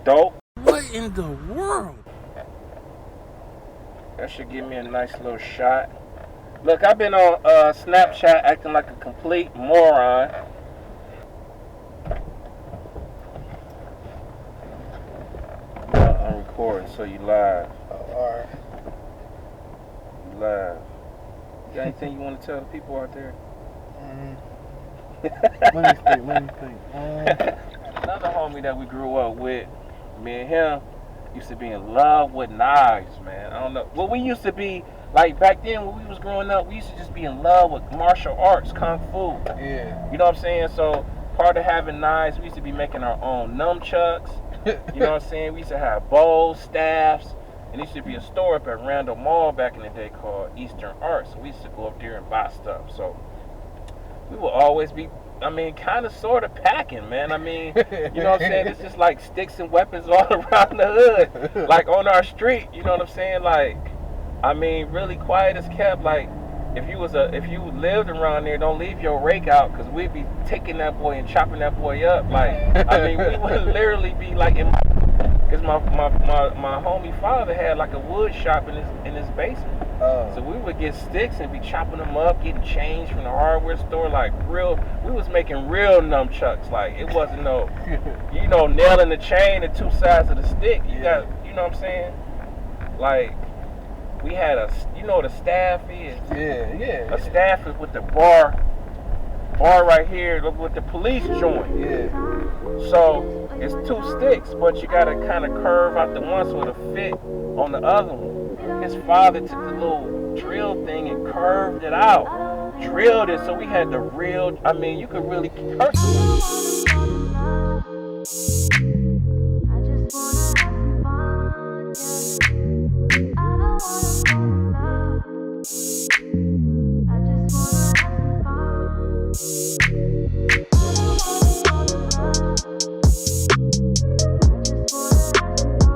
dope. What in the world? That should give me a nice little shot. Look, I've been on Snapchat acting like a complete moron. I'm recording, so you live. Alright. You live. You got anything you want to tell the people out there? Let me think. Another homie that we grew up with, me and him, used to be in love with knives, man. I don't know. Well, we used to be, like back then when we was growing up, we used to just be in love with martial arts, kung fu. Yeah. You know what I'm saying? So part of having knives, we used to be making our own nunchucks. You know what I'm saying? We used to have bows, staffs, and there used to be a store up at Randall Mall back in the day called Eastern Arts. So we used to go up there and buy stuff. So we will always be, kind of sort of packing, man. You know what I'm saying? It's just like sticks and weapons all around the hood, like on our street. You know what I'm saying? Like, really quiet as kept. Like, if you lived around there, don't leave your rake out, because we'd be taking that boy and chopping that boy up. Like, we would literally be like because my homie father had like a wood shop in his basement. So we would get sticks and be chopping them up, getting change from the hardware store, like real. We was making real nunchucks. Like, it wasn't no, nailing the chain to two sides of the stick. You got, you know what I'm saying? Like, we had what a staff is? Yeah. A staff is with the bar right here with the police joint. Yeah. So it's two sticks, but you gotta kind of curve out the one so it'll fit on the other one. His father took the little drill thing and curved it out, drilled it, so we had the real. You could really personally.